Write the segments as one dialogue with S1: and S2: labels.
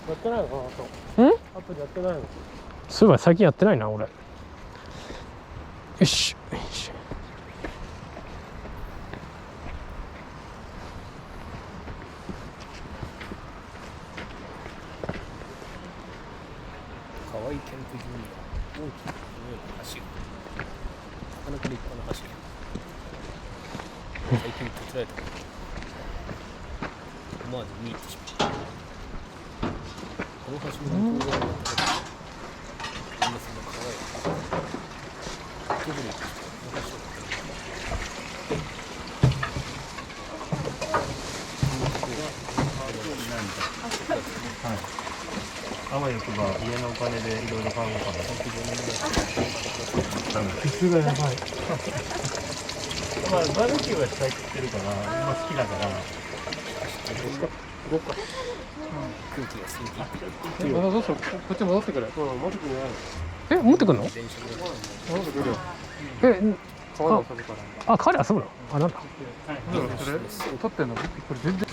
S1: やってないのかな、あと。アプリやってないの。
S2: そういえば最近やってないな俺。よしよし。
S3: 河合キャンプ場に大きな橋がなかなか立派な橋が最近建てられたから思わず見入ってしまう。この橋の向こう側にあった時みんなその川へどこに行く人はこの橋を渡る。
S1: あわよくば家のお金でいろいろ買うのかな。普通がやばい。まあバーベキューはしたいって言ってるから、今好きだから。動くか。
S3: 空気が吸い切って
S1: まだどうしよう。こっち戻ってくる。戻ってくるよ。
S2: 持ってくんの？
S3: 電車が
S1: 戻ってくるよ。
S2: 川
S1: で遊ぶから。
S2: あ、川で遊ぶの？あ、なんだ。
S1: それ撮ってんの？これ全然。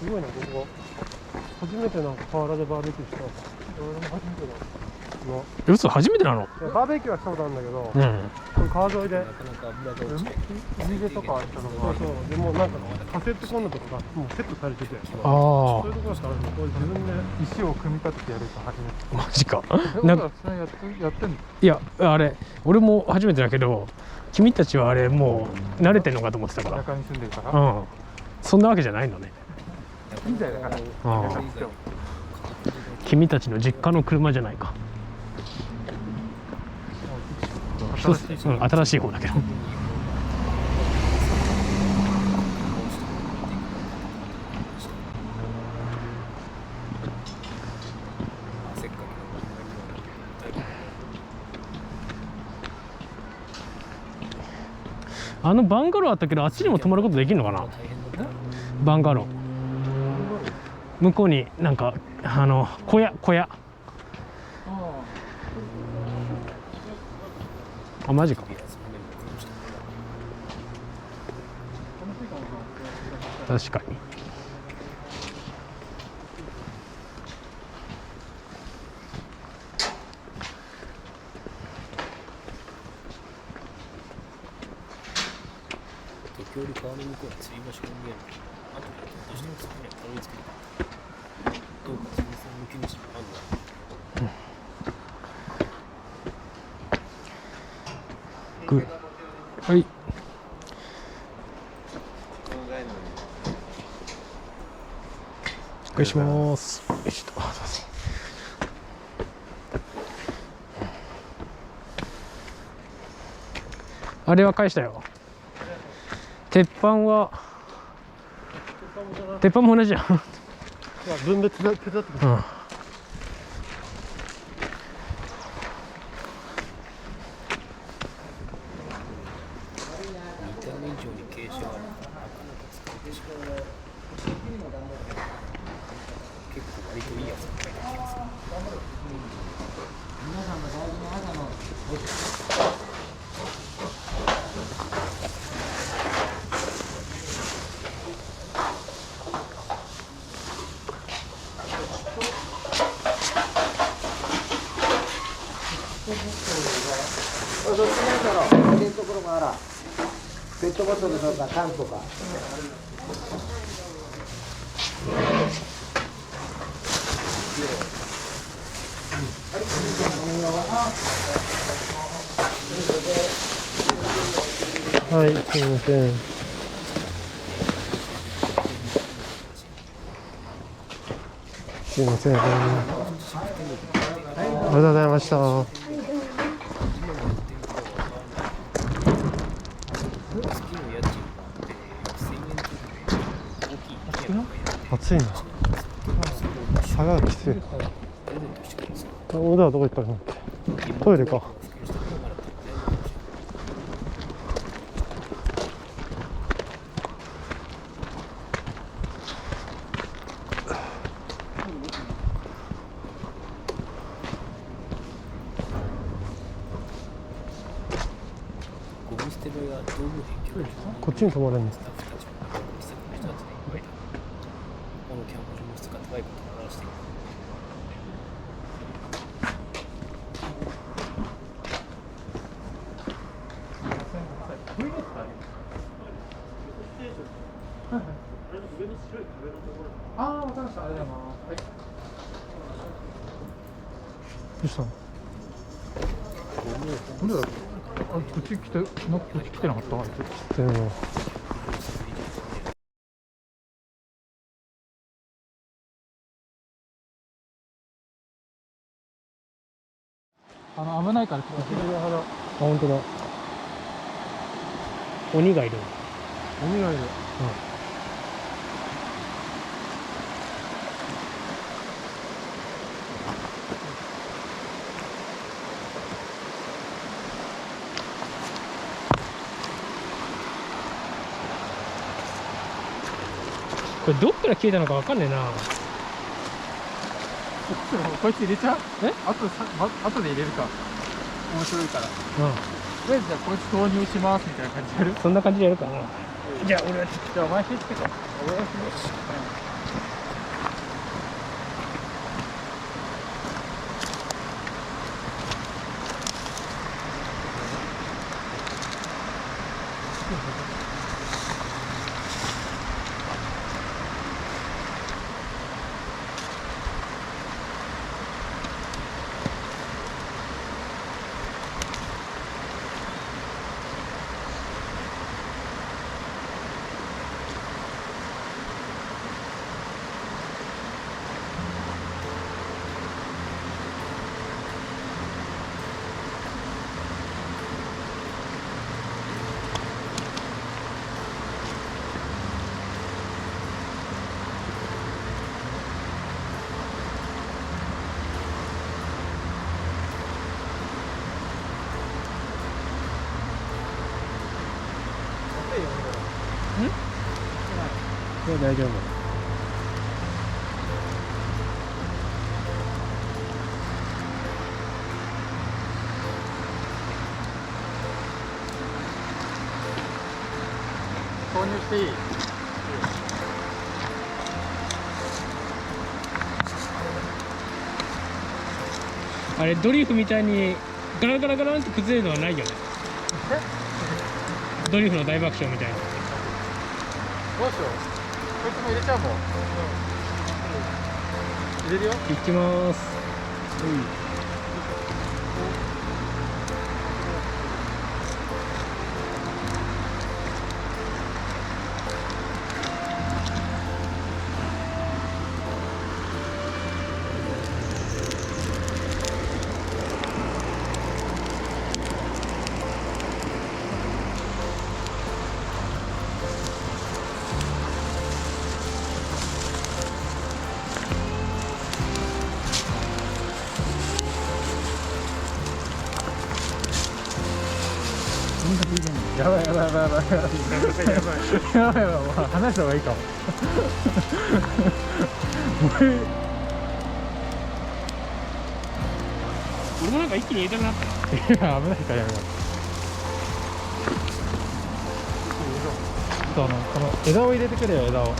S1: すごいな、ここ。初めてなんか河原でバーベキューした。俺も初めてだ。
S2: 嘘、初めてなの？
S1: バーベキューはしたことあるんだけど、
S2: うん。
S1: これ川沿いで
S3: なかなか油が落ちて
S1: 海辺とかあったのが、そうでもなんかカセットコンロとかがもうセットされてて、
S2: あ
S1: そういうところからこう自分で石を組み立ててやると初めて。
S2: あ、マジか。
S1: な
S2: なんんか
S1: かやってんの？
S2: いや、あれ、俺も初めてだけど、君たちはあれもう慣れてんのかと思ってたから。
S1: 田舎に住んでるから。
S2: うん。そんなわけじゃないのね。
S1: いいんだよだから。
S2: ああ、
S1: 田舎にしても
S2: 君たちの実家の車じゃないか。一つ、新しい方だけど。あのバンガローあったけど、あっちにも泊まることできるのかな。バンガロー。向こうになんか小屋。あ、マジか。確かに。
S3: 時折川の向こうに釣り場所が見えるけど、あとでひょっとしてそこにはたどり着けるかどうか全然抜け道もあるんだ。
S2: はい。お願いします。よいしょ。あれは返したよ。鉄板も同じじゃん。
S1: 分別手伝ってくれ。
S2: うん。
S3: 見た目以上に傾斜があるからなかなか使ってしまう。結構割といいやつが書いてあります。皆さんの大事な朝の
S4: どっちなんだろう。入れるところがあら。ペットボトルとか缶とか。
S1: はい、すみません。すみません。ありがとうございました。暑いな。差がきつい。小田はどこ行ったんだっけ。トイレか。
S3: ゴミ捨て
S1: こっちに泊まれんの。
S3: スタッフたちも施設の人たちでいっぱいだ。このキャンプ場の質が高いことを表している。
S5: ああ、わかりました。ありがとうございます。はい。
S1: どうしたの？
S5: なんでだろう。あ、こっち来て、こっち来てなかったあいつ。
S1: でも
S5: 危ないからちょっと。
S1: あ、本当だ。
S2: 鬼がいる。
S1: 鬼がいる。
S2: これどっから消えたのかわかんねえな。
S5: こいつ入れちゃう？
S2: え？
S5: 後で入れるか。面白いから。と
S2: うん。
S5: りあえずじゃあこいつ投入しますみたいな感じでやる？
S2: そんな感じでやるかな。じゃあ俺は
S5: じゃあお前火つけて。俺は火つけて。
S1: いや大丈夫。
S5: 投入していい？
S2: あれドリフみたいにガラガラガランって崩れるのはないよね。ドリフの大爆笑みたいな。
S5: どうしよう。こいつも入れちゃうもん。入れるよ。
S2: いきます。
S5: やばいやばいやばいやばいやばいやばいやばいやばい、もう話した方がいいかも。
S2: 俺もなんか一気に入れたくなったな。
S5: いや、危ないからやめよう。この枝を入れてくれよ、枝を。や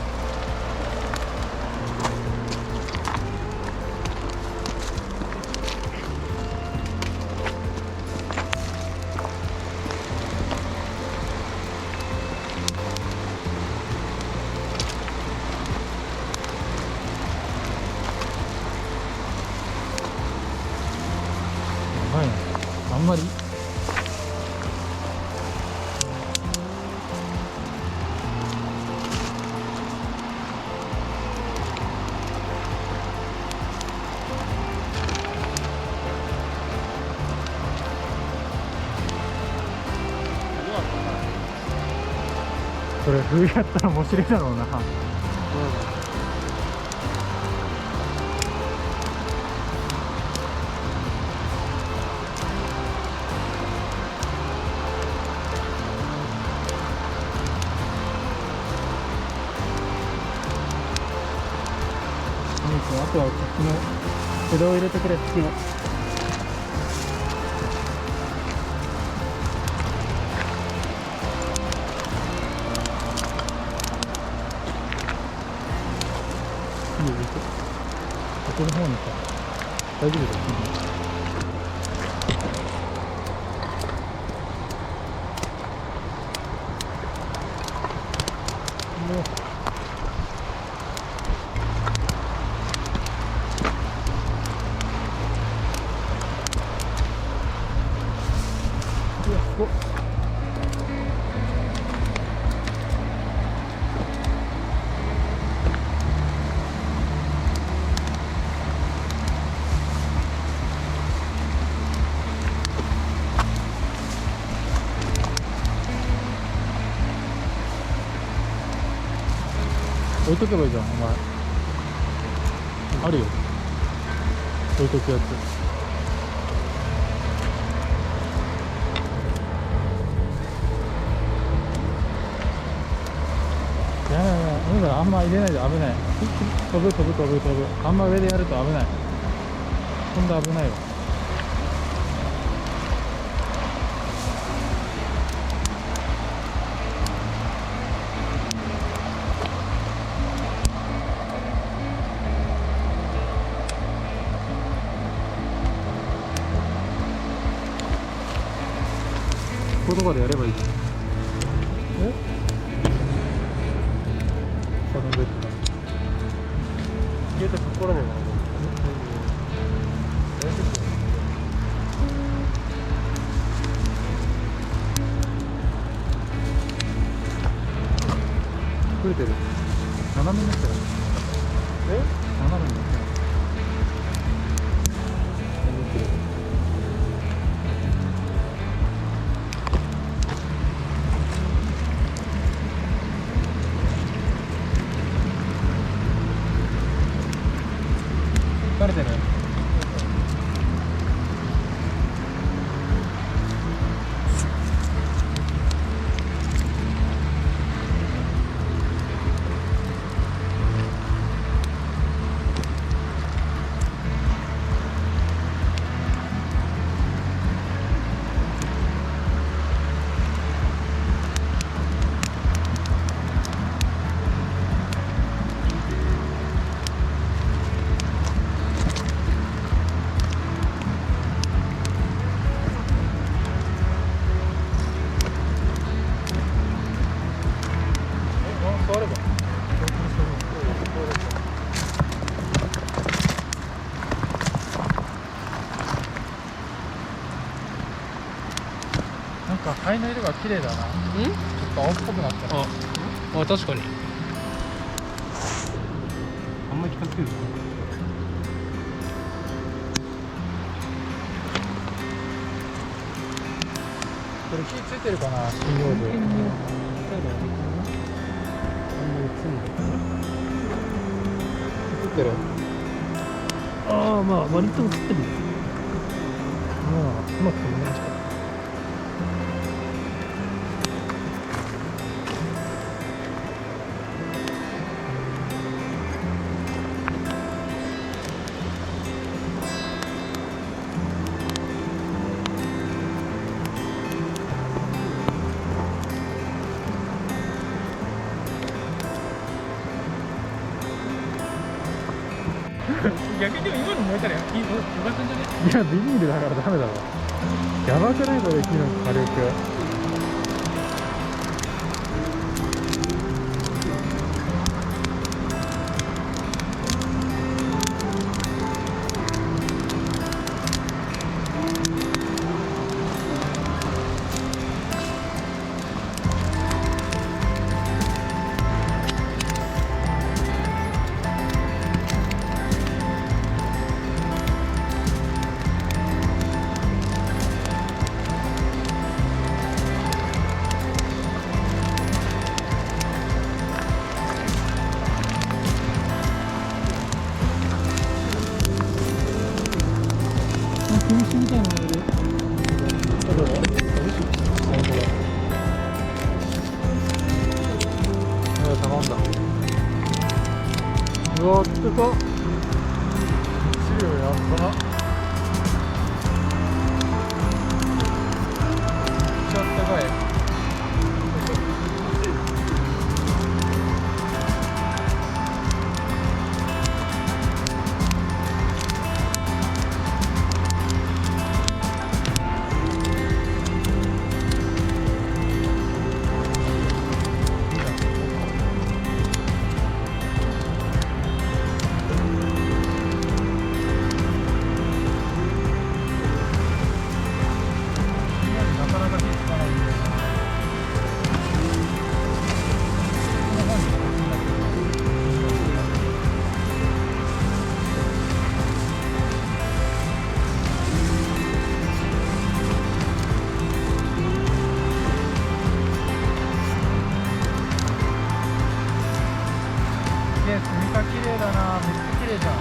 S5: ばいな、あんまり。これ冬やったら面白いだろうな。あとはこっちの枝を入れてくれ。次の次行く。ここの方にか。大丈夫だよ。うわ、すごっ。置いとけばいいじゃん、お前。あるよ。置いとくやつ。いやいやいや、あんま入れないで危ない。飛ぶ。あんま上でやると危ない。今度危ないわ。こことかでやればいいじゃん。この上とか。
S1: 消えたところねえな。
S5: 触れてる。斜めになってる。斜めになってる。疲れてる。座れば。なんか灰の色が綺麗だな。ちょっと青っぽくなったな。
S2: あ、確かに。
S1: あんまり近づけると。
S5: これ火ついてるかな、信号部。映ってる。
S2: ああ、まあ割と映ってる。
S5: うまく飛ぶね。
S2: 逆にでも今の燃えたらよかったんじゃね？
S5: いや、ビニールだからダメだわ。やばくないこれ、木の火力。
S2: みたいなのいる。
S5: 頼んだ。うわ、ちょっと汁やば。ちょっとかい。麗じゃん。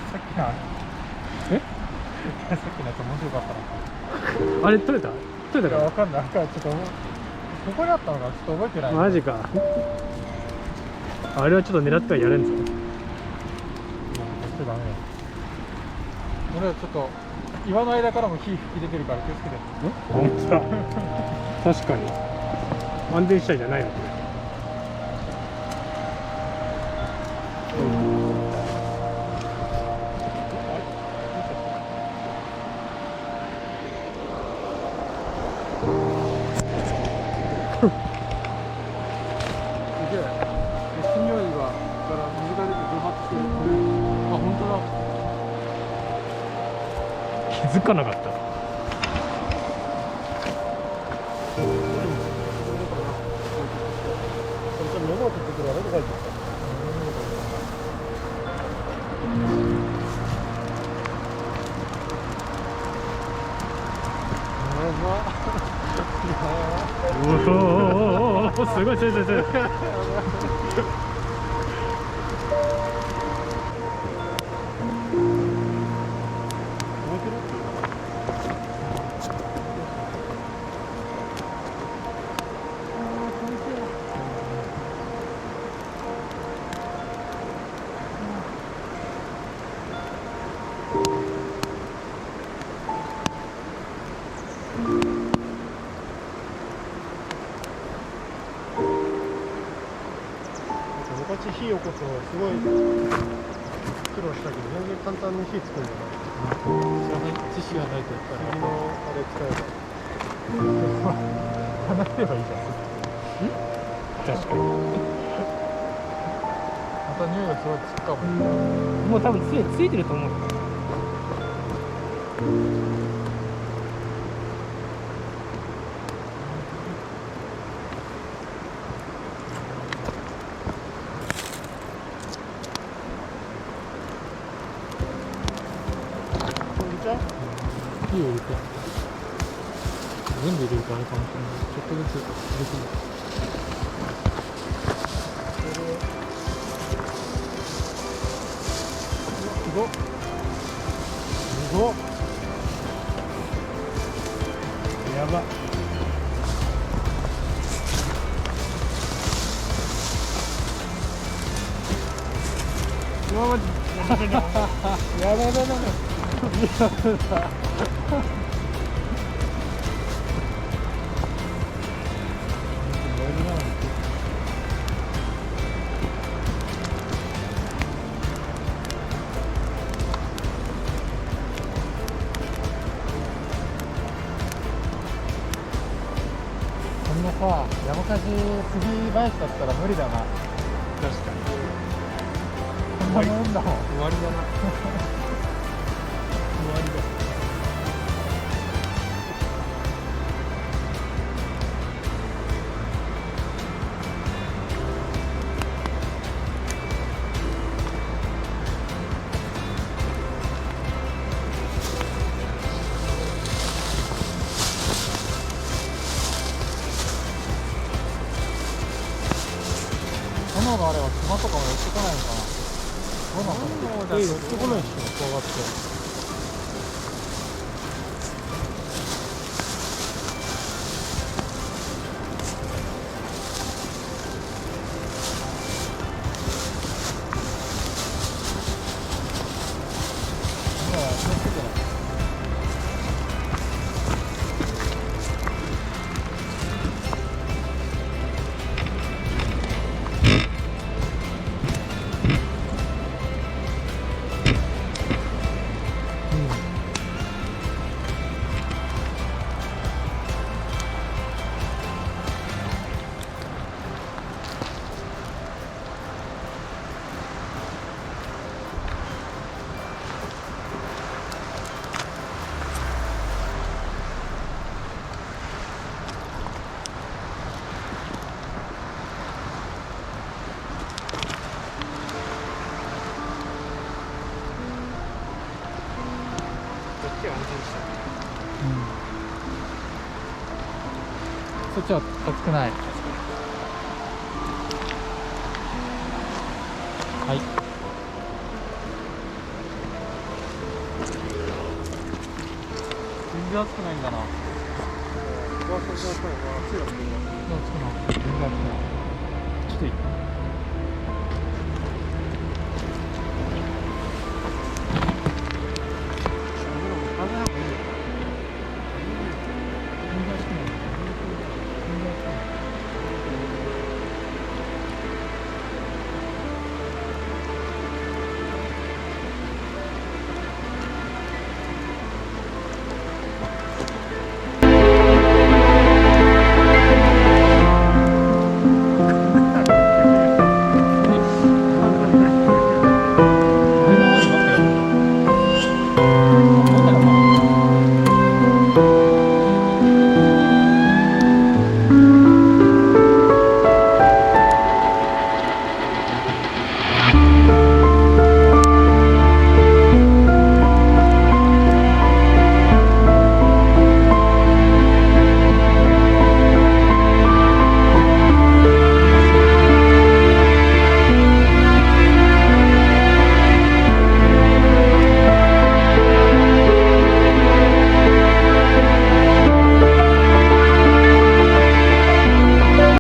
S5: さっきの
S2: え
S5: さっきのやつ面白かったな。
S2: あれ取れた取れたか
S5: いやわかんない。なんかちょっとここにあったのかちょっと覚えてない。
S2: マジか。あれはちょっと狙ってはやれんぞ。
S5: いやちょっとダメよ。俺はちょっと岩の間からも火吹き出てるから気をつけて。
S2: 本当だ。確かに安全地帯じゃないのこれ。
S5: すげえ。火匂いがから水が出て蒸発してる。あ、本当だ。
S2: 気づかなかった。おお、すごいすごいすごいすごい。
S1: 昔火起こすのすごい苦労したけど全然簡単に火つくんだな。
S5: 知識がないとやっぱり
S1: 次のあれ使えば
S5: 離れればいいじゃん。
S2: 確かに。
S5: また匂いがすごいつくかも。
S2: もう多分ついてると思うよ。
S5: 火を入れて全部入れるとあれかもしれない。ちょっとずつ入れてみる。すごっすごっやば。うわマジやばいやばいやばい。こんなさ、山火事杉林だったら無理だな。
S2: 確かに。
S5: こんなもんだもん。
S2: 終わりだな。終わりだ。
S5: 炎があれば熊とかも寄ってこないのかな。どうなのかな。寄ってこないでしょ、怖がって。
S2: けは安全した
S5: そっちは熱くない。はい。全然熱くないんだな。
S1: うわ、そうそうそう、暑いよ。
S5: 熱くない。全然熱くない。ちょっと